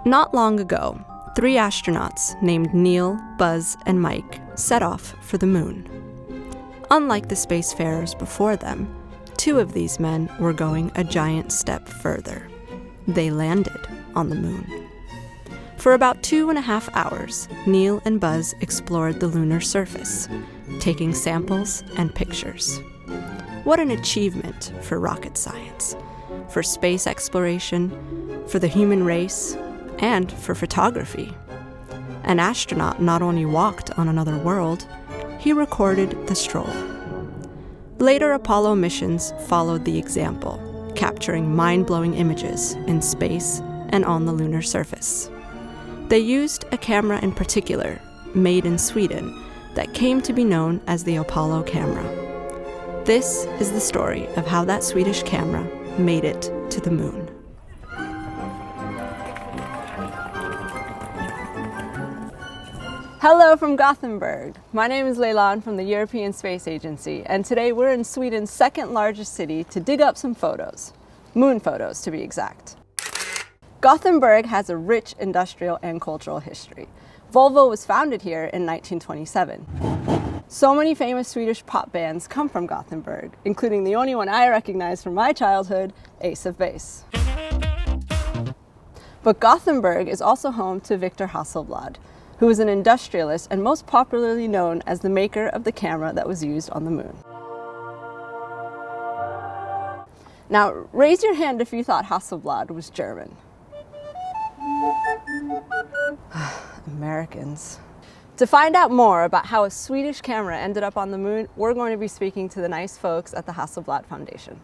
Not long ago, 3 astronauts named Neil, Buzz, and Mike set off for the moon. Unlike the spacefarers before them, 2 of these men were going a giant step further. They landed on the moon. For about 2.5 hours, Neil and Buzz explored the lunar surface, taking samples and pictures. What an achievement for rocket science, for space exploration, for the human race, and for photography. An astronaut not only walked on another world, he recorded the stroll. Later Apollo missions followed the example, capturing mind-blowing images in space and on the lunar surface. They used a camera in particular, made in Sweden, that came to be known as the Apollo camera. This is the story of how that Swedish camera made it to the moon. Hello from Gothenburg. My name is Leilan from the European Space Agency, and today we're in Sweden's second largest city to dig up some photos. Moon photos, to be exact. Gothenburg has a rich industrial and cultural history. Volvo was founded here in 1927. So many famous Swedish pop bands come from Gothenburg, including the only one I recognize from my childhood, Ace of Base. But Gothenburg is also home to Victor Hasselblad, who was an industrialist and most popularly known as the maker of the camera that was used on the moon. Now, raise your hand if you thought Hasselblad was German. Americans. To find out more about how a Swedish camera ended up on the moon, we're going to be speaking to the nice folks at the Hasselblad Foundation.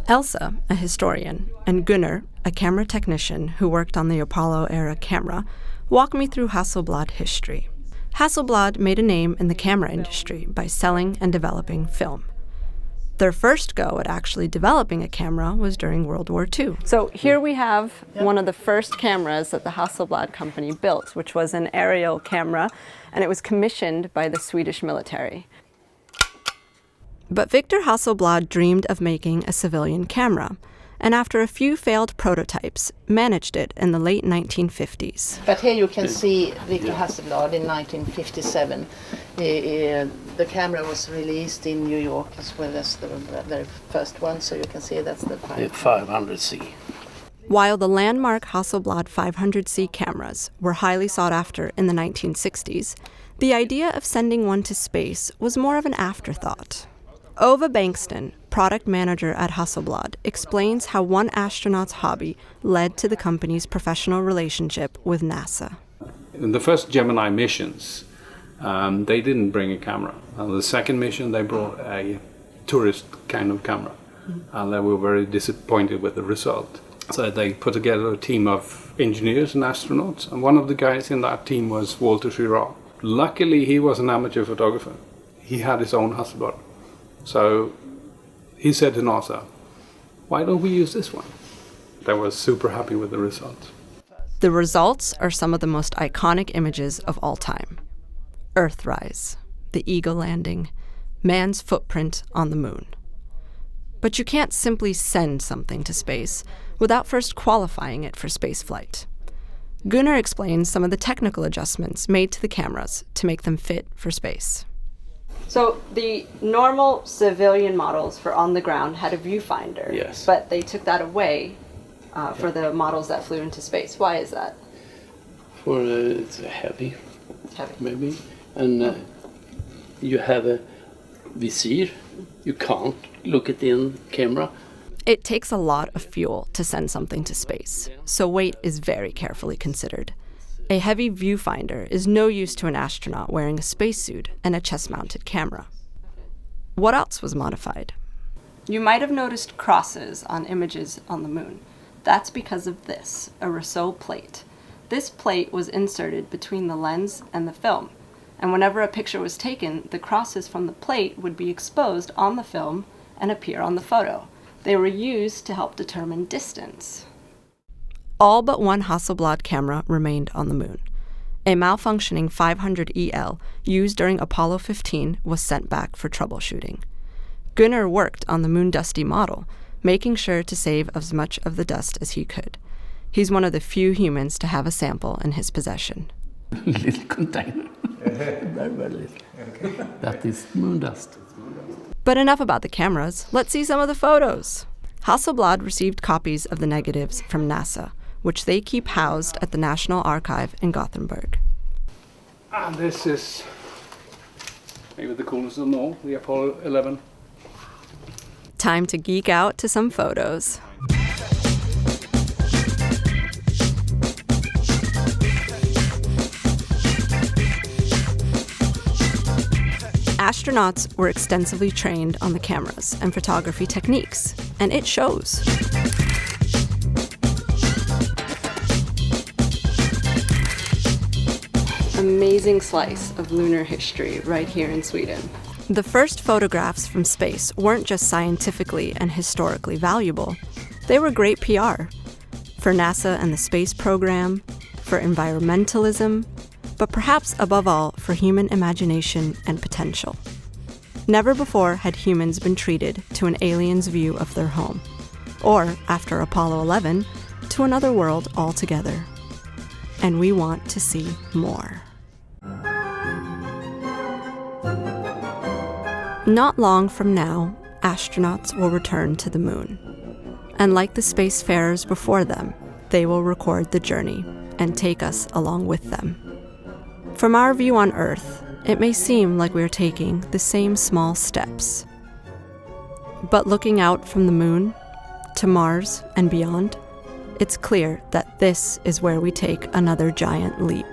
Elsa, a historian, and Gunnar, a camera technician who worked on the Apollo-era camera, walk me through Hasselblad history. Hasselblad made a name in the camera industry by selling and developing film. Their first go at actually developing a camera was during World War II. So here we have one of the first cameras that the Hasselblad company built, which was an aerial camera, and it was commissioned by the Swedish military. But Victor Hasselblad dreamed of making a civilian camera, and after a few failed prototypes, managed it in the late 1950s. But here you can see Victor Hasselblad in 1957. The camera was released in New York as well as the very first one, so you can see that's the 500C. While the landmark Hasselblad 500C cameras were highly sought after in the 1960s, the idea of sending one to space was more of an afterthought. Ove Bengtsson, product manager at Hasselblad, explains how one astronaut's hobby led to the company's professional relationship with NASA. In the first Gemini missions, they didn't bring a camera. On the second mission, they brought a tourist kind of camera, and they were very disappointed with the result. So they put together a team of engineers and astronauts, and one of the guys in that team was Walter Schirra. Luckily, he was an amateur photographer. He had his own Hasselblad. So he said to NASA, why don't we use this one? They were super happy with the results. The results are some of the most iconic images of all time. Earthrise, the Eagle landing, man's footprint on the moon. But you can't simply send something to space without first qualifying it for spaceflight. Gunnar explains some of the technical adjustments made to the cameras to make them fit for space. So the normal civilian models for on the ground had a viewfinder, yes, but they took that away for the models that flew into space. Why is that? For it's heavy. It's heavy. Maybe. And you have a visor. You can't look at the camera. It takes a lot of fuel to send something to space, so weight is very carefully considered. A heavy viewfinder is no use to an astronaut wearing a spacesuit and a chest-mounted camera. What else was modified? You might have noticed crosses on images on the moon. That's because of this, a Rousseau plate. This plate was inserted between the lens and the film, and whenever a picture was taken, the crosses from the plate would be exposed on the film and appear on the photo. They were used to help determine distance. All but one Hasselblad camera remained on the moon. A malfunctioning 500EL used during Apollo 15 was sent back for troubleshooting. Gunnar worked on the moon dusty model, making sure to save as much of the dust as he could. He's one of the few humans to have a sample in his possession. Little container. Very, very little. That is moon dust. But enough about the cameras. Let's see some of the photos. Hasselblad received copies of the negatives from NASA, which they keep housed at the National Archive in Gothenburg. And this is maybe the coolest of them all, the Apollo 11. Time to geek out to some photos. Astronauts were extensively trained on the cameras and photography techniques, and it shows. Amazing slice of lunar history right here in Sweden. The first photographs from space weren't just scientifically and historically valuable. They were great PR for NASA and the space program, for environmentalism, but perhaps above all for human imagination and potential. Never before had humans been treated to an alien's view of their home, or, after Apollo 11, to another world altogether. And we want to see more. Not long from now, astronauts will return to the moon. And like the spacefarers before them, they will record the journey and take us along with them. From our view on Earth, it may seem like we're taking the same small steps. But looking out from the moon to Mars and beyond, it's clear that this is where we take another giant leap.